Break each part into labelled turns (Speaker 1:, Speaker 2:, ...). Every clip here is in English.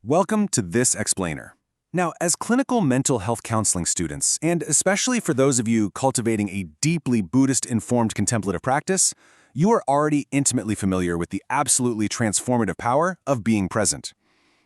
Speaker 1: Welcome to This Explainer. Now, as clinical mental health counseling students, and especially for those of you cultivating a deeply Buddhist-informed contemplative practice, you are already intimately familiar with the absolutely transformative power of being present.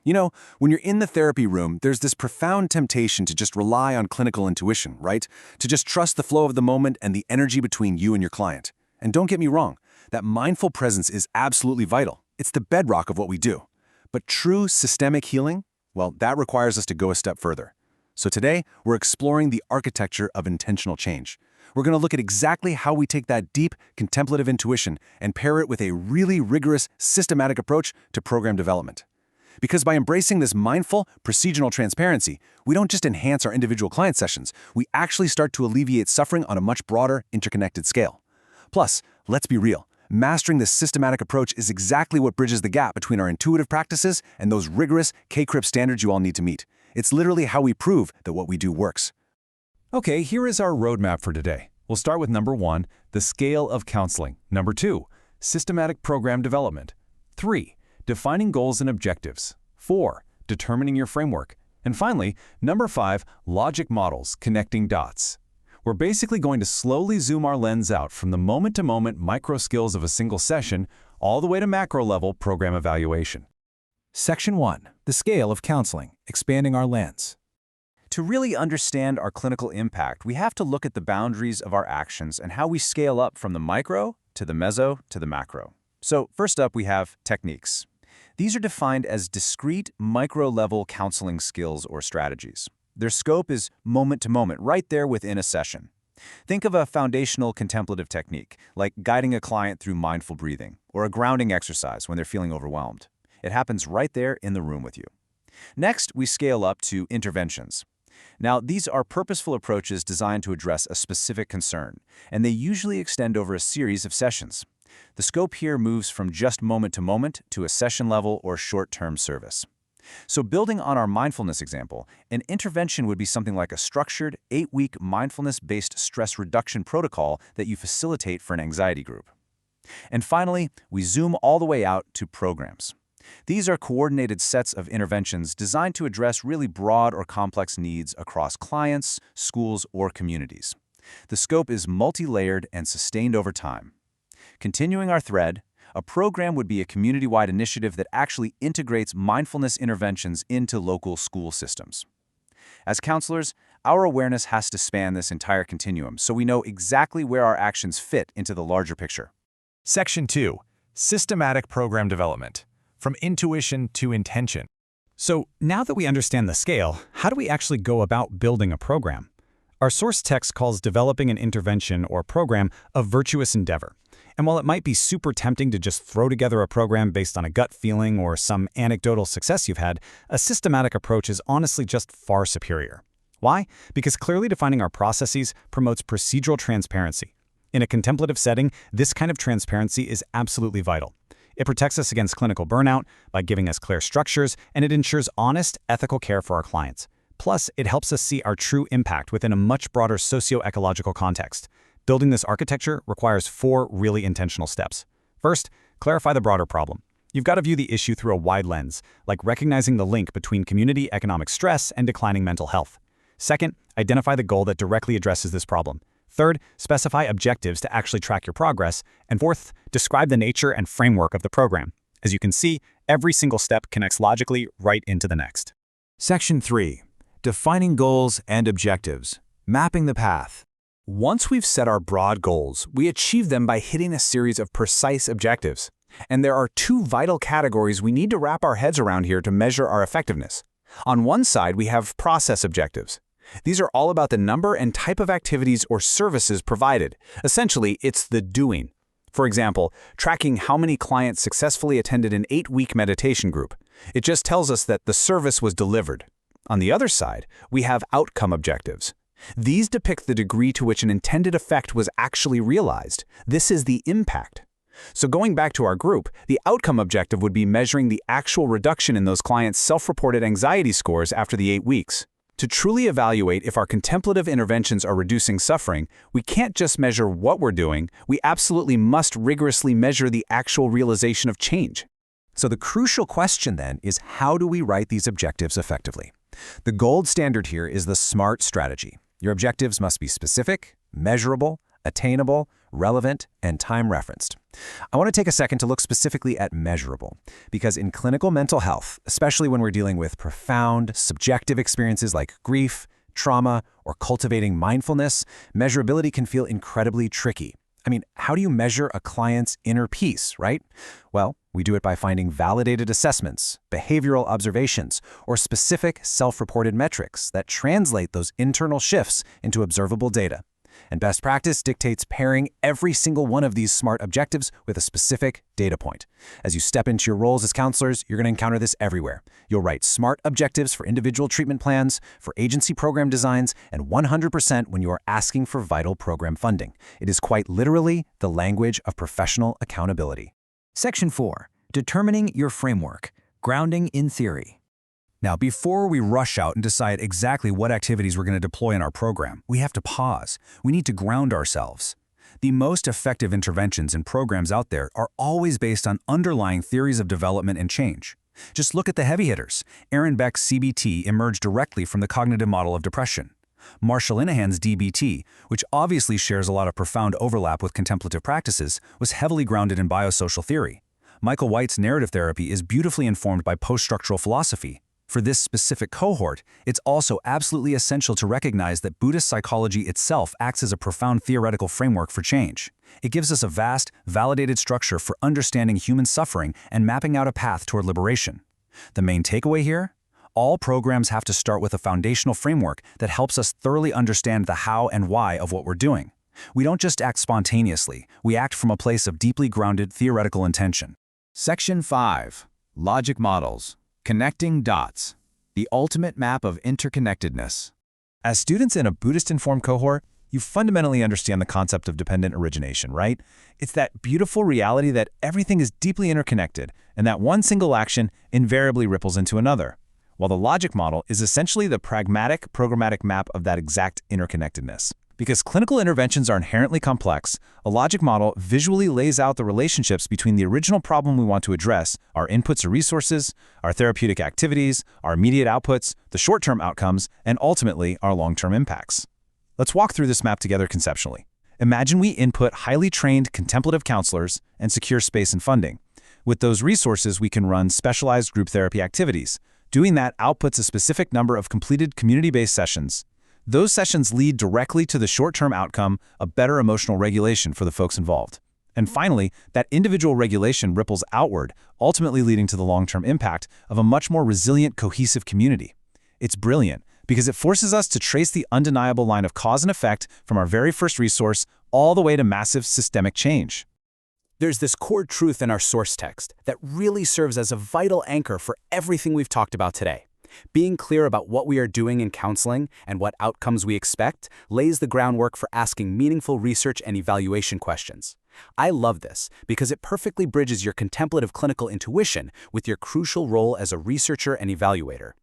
Speaker 1: You know, when you're in the therapy room, there's this profound temptation to just rely on clinical intuition, right? To just trust the flow of the moment and the energy between you and your client. And don't get me wrong, that mindful presence is absolutely vital. It's the bedrock of what we do. But true systemic healing, well, that requires us to go a step further. So today, we're exploring the architecture of intentional change. We're going to look at exactly how we take that deep, contemplative intuition and pair it with a really rigorous, systematic approach to program development. Because by embracing this mindful, procedural transparency, we don't just enhance our individual client sessions, we actually start to alleviate suffering on a much broader, interconnected scale. Plus, let's be real. Mastering this systematic approach is exactly what bridges the gap between our intuitive practices and those rigorous K-CRIP standards you all need to meet. It's literally how we prove that what we do works.
Speaker 2: Okay, here is our roadmap for today. We'll start with number 1, the scale of counseling. Number 2, systematic program development. 3, defining goals and objectives. 4, determining your framework. And finally, number 5, logic models, connecting dots. We're basically going to slowly zoom our lens out from the moment-to-moment micro skills of a single session all the way to macro-level program evaluation.
Speaker 3: Section 1. The scale of counseling, expanding our lens.
Speaker 4: To really understand our clinical impact, we have to look at the boundaries of our actions and how we scale up from the micro to the meso to the macro. So first up, we have techniques. These are defined as discrete micro-level counseling skills or strategies. Their scope is moment-to-moment, right there within a session. Think of a foundational contemplative technique, like guiding a client through mindful breathing, or a grounding exercise when they're feeling overwhelmed. It happens right there in the room with you. Next, we scale up to interventions. Now, these are purposeful approaches designed to address a specific concern, and they usually extend over a series of sessions. The scope here moves from just moment-to-moment to a session-level or short-term service. So building on our mindfulness example, an intervention would be something like a structured, 8-week mindfulness-based stress reduction protocol that you facilitate for an anxiety group. And finally, we zoom all the way out to programs. These are coordinated sets of interventions designed to address really broad or complex needs across clients, schools, or communities. The scope is multi-layered and sustained over time. Continuing our thread, a program would be a community-wide initiative that actually integrates mindfulness interventions into local school systems. As counselors, our awareness has to span this entire continuum so we know exactly where our actions fit into the larger picture.
Speaker 2: Section 2, systematic program development, from intuition to intention.
Speaker 3: So now that we understand the scale, how do we actually go about building a program? Our source text calls developing an intervention or program a virtuous endeavor. And while it might be super tempting to just throw together a program based on a gut feeling or some anecdotal success you've had, a systematic approach is honestly just far superior. Why? Because clearly defining our processes promotes procedural transparency. In a contemplative setting, this kind of transparency is absolutely vital. It protects us against clinical burnout by giving us clear structures, and it ensures honest, ethical care for our clients. Plus, it helps us see our true impact within a much broader socio-ecological context. Building this architecture requires 4 really intentional steps. First, clarify the broader problem. You've got to view the issue through a wide lens, like recognizing the link between community economic stress and declining mental health. Second, identify the goal that directly addresses this problem. Third, specify objectives to actually track your progress. And fourth, describe the nature and framework of the program. As you can see, every single step connects logically right into the next.
Speaker 4: Section 3. Defining goals and objectives. Mapping the path. Once we've set our broad goals, we achieve them by hitting a series of precise objectives. And there are 2 vital categories we need to wrap our heads around here to measure our effectiveness. On one side, we have process objectives. These are all about the number and type of activities or services provided. Essentially, it's the doing. For example, tracking how many clients successfully attended an 8-week meditation group. It just tells us that the service was delivered. On the other side, we have outcome objectives. These depict the degree to which an intended effect was actually realized. This is the impact. So going back to our group, the outcome objective would be measuring the actual reduction in those clients' self-reported anxiety scores after the 8 weeks. To truly evaluate if our contemplative interventions are reducing suffering, we can't just measure what we're doing, we absolutely must rigorously measure the actual realization of change. So the crucial question then is, how do we write these objectives effectively? The gold standard here is the SMART strategy. Your objectives must be specific, measurable, attainable, relevant, and time-referenced. I want to take a second to look specifically at measurable, because in clinical mental health, especially when we're dealing with profound, subjective experiences like grief, trauma, or cultivating mindfulness, measurability can feel incredibly tricky. I mean, how do you measure a client's inner peace, right? Well, we do it by finding validated assessments, behavioral observations, or specific self-reported metrics that translate those internal shifts into observable data. And best practice dictates pairing every single one of these SMART objectives with a specific data point. As you step into your roles as counselors, you're going to encounter this everywhere. You'll write SMART objectives for individual treatment plans, for agency program designs, and 100% when you are asking for vital program funding. It is quite literally the language of professional accountability.
Speaker 5: Section 4. Determining your framework. Grounding in theory.
Speaker 3: Now, before we rush out and decide exactly what activities we're going to deploy in our program, we have to pause. We need to ground ourselves. The most effective interventions and programs out there are always based on underlying theories of development and change. Just look at the heavy hitters. Aaron Beck's CBT emerged directly from the cognitive model of depression. Marshall Linehan's DBT, which obviously shares a lot of profound overlap with contemplative practices, was heavily grounded in biosocial theory. Michael White's narrative therapy is beautifully informed by post-structural philosophy. For this specific cohort, it's also absolutely essential to recognize that Buddhist psychology itself acts as a profound theoretical framework for change. It gives us a vast, validated structure for understanding human suffering and mapping out a path toward liberation. The main takeaway here? All programs have to start with a foundational framework that helps us thoroughly understand the how and why of what we're doing. We don't just act spontaneously, we act from a place of deeply grounded theoretical intention.
Speaker 4: Section 5. Logic Models. Connecting dots, the ultimate map of interconnectedness.
Speaker 2: As students in a Buddhist-informed cohort, you fundamentally understand the concept of dependent origination, right? It's that beautiful reality that everything is deeply interconnected and that one single action invariably ripples into another. While the logic model is essentially the pragmatic, programmatic map of that exact interconnectedness. Because clinical interventions are inherently complex, a logic model visually lays out the relationships between the original problem we want to address, our inputs or resources, our therapeutic activities, our immediate outputs, the short-term outcomes, and ultimately our long-term impacts. Let's walk through this map together conceptually. Imagine we input highly trained contemplative counselors and secure space and funding. With those resources, we can run specialized group therapy activities. Doing that outputs a specific number of completed community-based sessions. Those sessions lead directly to the short-term outcome of better emotional regulation for the folks involved. And finally, that individual regulation ripples outward, ultimately leading to the long-term impact of a much more resilient, cohesive community. It's brilliant because it forces us to trace the undeniable line of cause and effect from our very first resource all the way to massive systemic change.
Speaker 6: There's this core truth in our source text that really serves as a vital anchor for everything we've talked about today. Being clear about what we are doing in counseling and what outcomes we expect lays the groundwork for asking meaningful research and evaluation questions. I love this because it perfectly bridges your contemplative clinical intuition with your crucial role as a researcher and evaluator.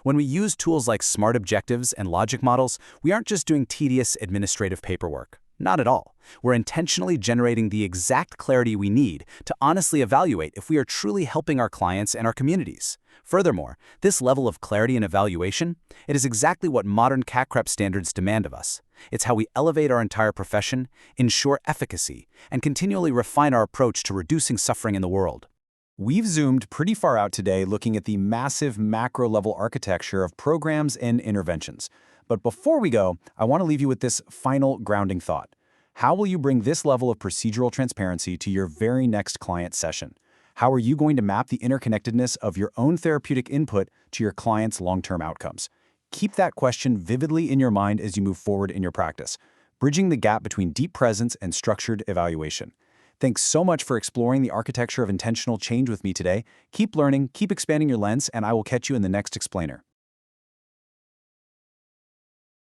Speaker 6: When we use tools like SMART objectives and logic models, we aren't just doing tedious administrative paperwork. Not at all. We're intentionally generating the exact clarity we need to honestly evaluate if we are truly helping our clients and our communities. Furthermore, this level of clarity and evaluation, it is exactly what modern CAC-CREP standards demand of us. It's how we elevate our entire profession, ensure efficacy, and continually refine our approach to reducing suffering in the world.
Speaker 4: We've zoomed pretty far out today looking at the massive macro-level architecture of programs and interventions. But before we go, I want to leave you with this final grounding thought. How will you bring this level of procedural transparency to your very next client session? How are you going to map the interconnectedness of your own therapeutic input to your client's long-term outcomes? Keep that question vividly in your mind as you move forward in your practice, bridging the gap between deep presence and structured evaluation. Thanks so much for exploring the architecture of intentional change with me today. Keep learning, keep expanding your lens, and I will catch you in the next explainer.